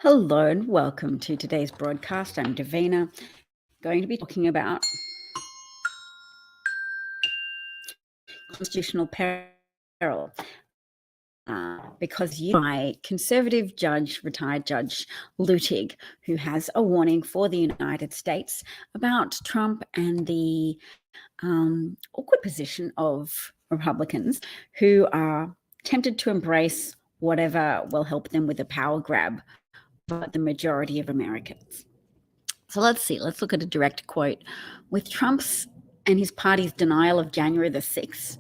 Hello and welcome to today's broadcast. I'm Davina, going to be talking about constitutional peril because by conservative retired Judge Lutig, who has a warning for the United States about Trump and the awkward position of Republicans who are tempted to embrace whatever will help them with a power grab, but the majority of Americans. So let's look at a direct quote. With Trump's and his party's denial of January the 6th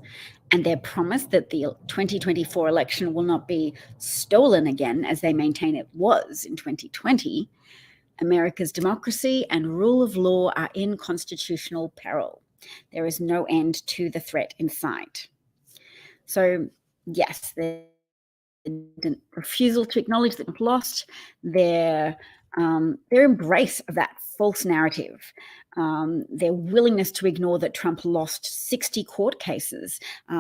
and their promise that the 2024 election will not be stolen again, as they maintain it was in 2020, America's democracy and rule of law are in constitutional peril. There is no end to the threat in sight. So, yes, the refusal to acknowledge that they've lost, their embrace of that false narrative, their willingness to ignore that Trump lost 60 court cases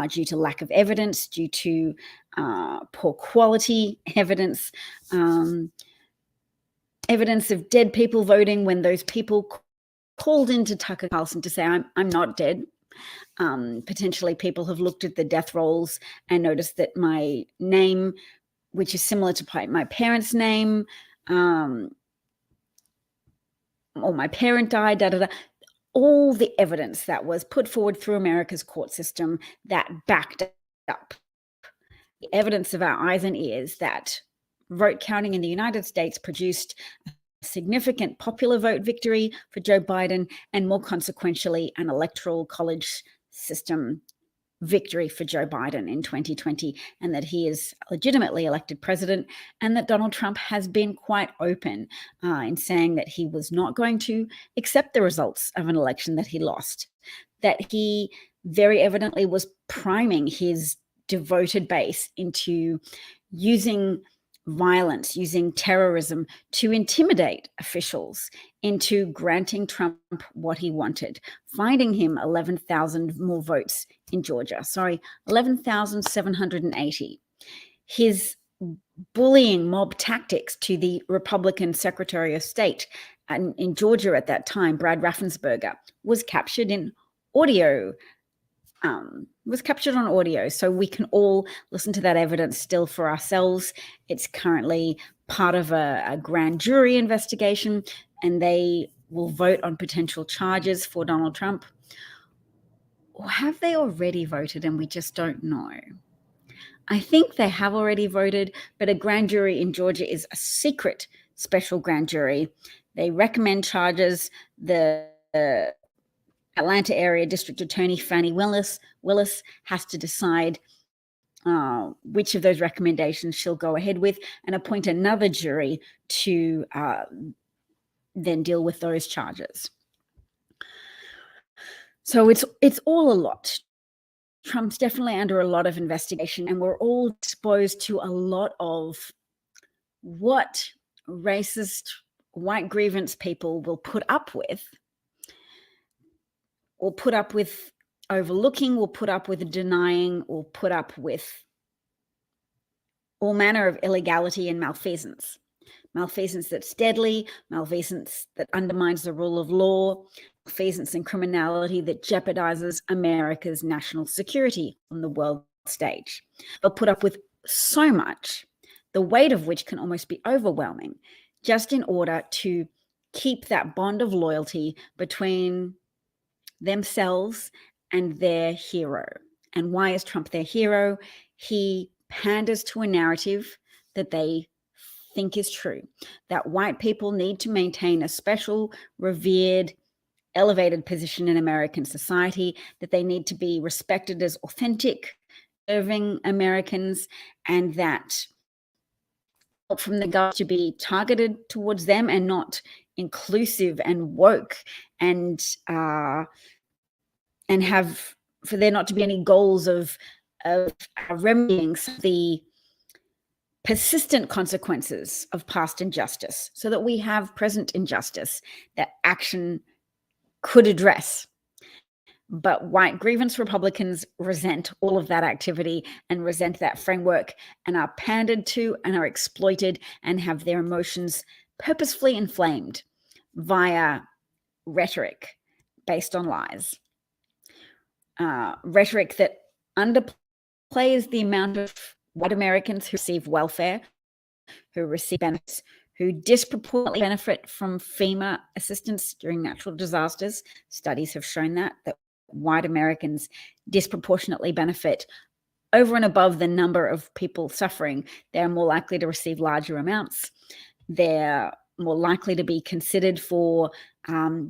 due to lack of evidence, due to poor quality evidence, evidence of dead people voting when those people called into Tucker Carlson to say, I'm not dead. Potentially people have looked at the death rolls and noticed that my name, which is similar to my parents' name, or my parent died, all the evidence that was put forward through America's court system that backed up the evidence of our eyes and ears that vote counting in the United States produced a significant popular vote victory for Joe Biden and, more consequentially, an electoral college system victory for Joe Biden in 2020, and that he is legitimately elected president, and that Donald Trump has been quite open in saying that he was not going to accept the results of an election that he lost, that he very evidently was priming his devoted base into using violence, using terrorism to intimidate officials into granting Trump what he wanted, finding him 11,000 more votes in Georgia. 11,780. His bullying mob tactics to the Republican Secretary of State in Georgia at that time, Brad Raffensperger, was captured in audio. Was captured on audio, so we can all listen to that evidence still for ourselves. It's currently part of a grand jury investigation, and they will vote on potential charges for Donald Trump. Or have they already voted and we just don't know? I think they have already voted, but a grand jury in Georgia is a secret special grand jury. They recommend charges. The Atlanta area district attorney Fani Willis has to decide which of those recommendations she'll go ahead with and appoint another jury to then deal with those charges. So it's all a lot. Trump's definitely under a lot of investigation, and we're all exposed to a lot of what racist white grievance people will put up with, or put up with overlooking, will put up with denying, or put up with all manner of illegality and malfeasance. Malfeasance that's deadly, malfeasance that undermines the rule of law, malfeasance and criminality that jeopardizes America's national security on the world stage. They'll put up with so much, the weight of which can almost be overwhelming, just in order to keep that bond of loyalty between themselves and their hero. And why is Trump their hero? He panders to a narrative that they think is true, that white people need to maintain a special, revered, elevated position in American society, that they need to be respected as authentic, serving Americans, and that from the government to be targeted towards them and not inclusive and woke, and have for there not to be any goals of remedying the persistent consequences of past injustice, so that we have present injustice that action could address. But white grievance Republicans resent all of that activity and resent that framework and are pandered to and are exploited and have their emotions purposefully inflamed via rhetoric based on lies. Rhetoric that underplays the amount of white Americans who receive welfare, who receive benefits, who disproportionately benefit from FEMA assistance during natural disasters. Studies have shown that white Americans disproportionately benefit over and above the number of people suffering. They're more likely to receive larger amounts. They're more likely to be considered for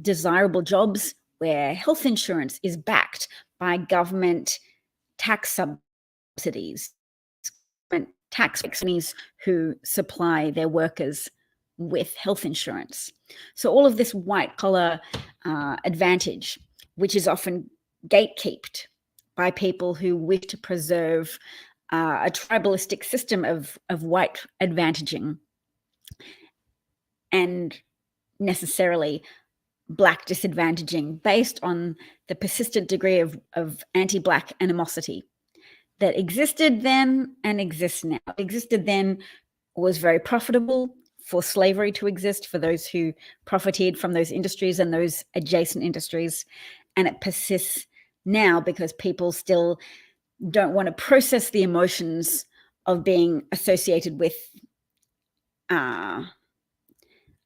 desirable jobs where health insurance is backed by government tax subsidies, tax companies who supply their workers with health insurance. So all of this white collar advantage, which is often gatekept by people who wish to preserve a tribalistic system of white advantaging and necessarily Black disadvantaging based on the persistent degree of anti-Black animosity that existed then and exists now. It existed then was very profitable for slavery to exist, for those who profited from those industries and those adjacent industries. And it persists now because people still don't want to process the emotions of being associated with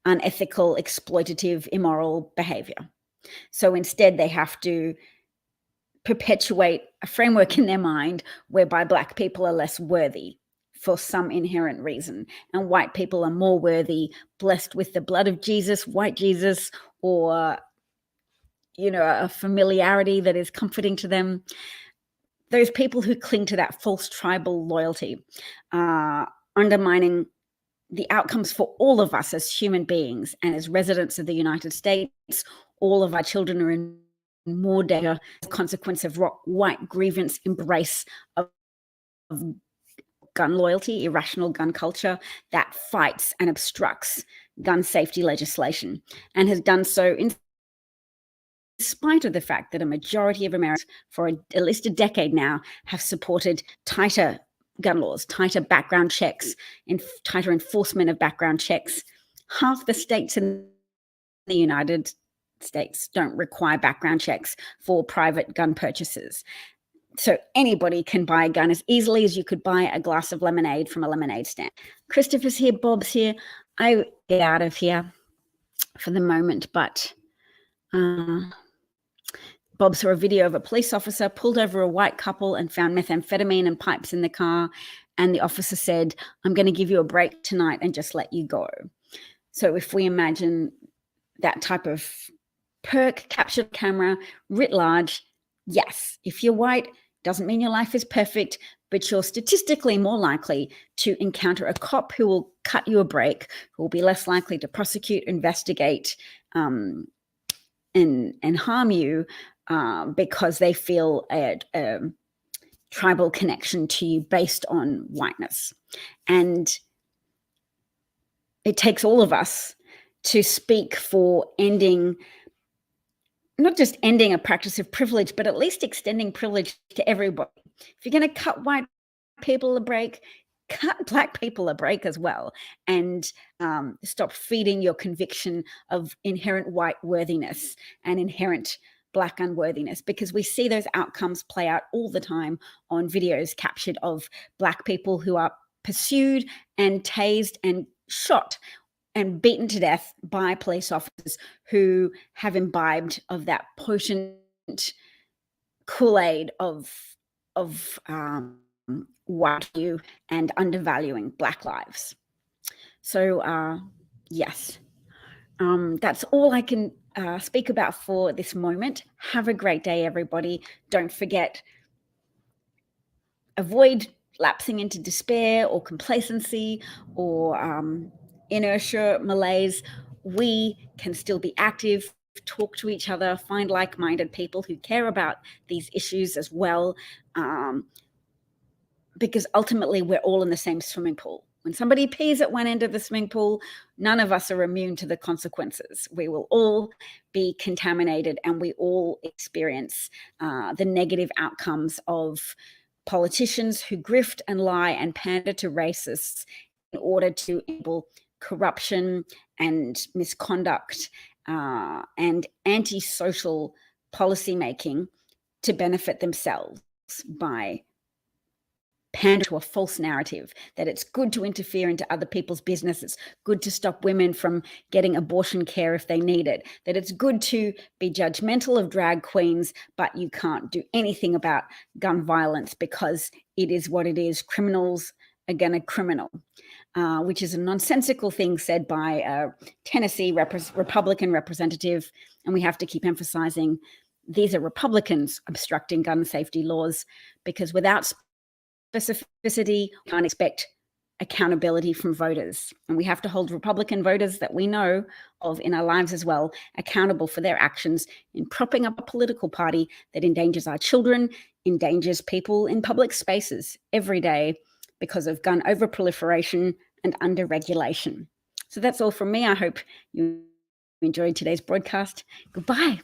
unethical, exploitative, immoral behavior. So instead, they have to perpetuate a framework in their mind whereby Black people are less worthy for some inherent reason, and white people are more worthy, blessed with the blood of Jesus, white Jesus, or a familiarity that is comforting to them. Those people who cling to that false tribal loyalty are undermining the outcomes for all of us as human beings and as residents of the United States. All of our children are in more danger as a consequence of white grievance embrace of gun loyalty, irrational gun culture that fights and obstructs gun safety legislation, and has done so in spite of the fact that a majority of Americans for at least a decade now have supported tighter gun laws, tighter background checks, tighter enforcement of background checks. Half the states in the United States don't require background checks for private gun purchases. So anybody can buy a gun as easily as you could buy a glass of lemonade from a lemonade stand. Christopher's here, Bob's here. I get out of here for the moment, but Bob saw a video of a police officer pulled over a white couple and found methamphetamine and pipes in the car. And the officer said, "I'm going to give you a break tonight and just let you go." So if we imagine that type of perk captured camera writ large, yes, if you're white, doesn't mean your life is perfect, but you're statistically more likely to encounter a cop who will cut you a break, who will be less likely to prosecute, investigate, and harm you because they feel a tribal connection to you based on whiteness. And it takes all of us to speak for not just ending a practice of privilege, but at least extending privilege to everybody. If you're going to cut white people a break, cut Black people a break as well, and stop feeding your conviction of inherent white worthiness and inherent Black unworthiness, because we see those outcomes play out all the time on videos captured of Black people who are pursued and tased and shot and beaten to death by police officers who have imbibed of that potent Kool-Aid of white view and undervaluing Black lives. So yes, that's all I can speak about for this moment. Have a great day, everybody. Don't forget, avoid lapsing into despair or complacency or inertia, malaise. We can still be active, talk to each other, find like-minded people who care about these issues as well, because ultimately we're all in the same swimming pool. When somebody pees at one end of the swimming pool, none of us are immune to the consequences. We will all be contaminated, and we all experience the negative outcomes of politicians who grift and lie and pander to racists in order to enable corruption and misconduct and antisocial policymaking to benefit themselves by pander to a false narrative that it's good to interfere into other people's business, it's good to stop women from getting abortion care if they need it, that it's good to be judgmental of drag queens, but you can't do anything about gun violence because it is what it is. Criminals are going to criminal, which is a nonsensical thing said by a Tennessee Republican representative. And we have to keep emphasizing these are Republicans obstructing gun safety laws, because without specificity, we can't expect accountability from voters. And we have to hold Republican voters that we know of in our lives as well accountable for their actions in propping up a political party that endangers our children, endangers people in public spaces every day because of gun overproliferation and under-regulation. So that's all from me. I hope you enjoyed today's broadcast. Goodbye.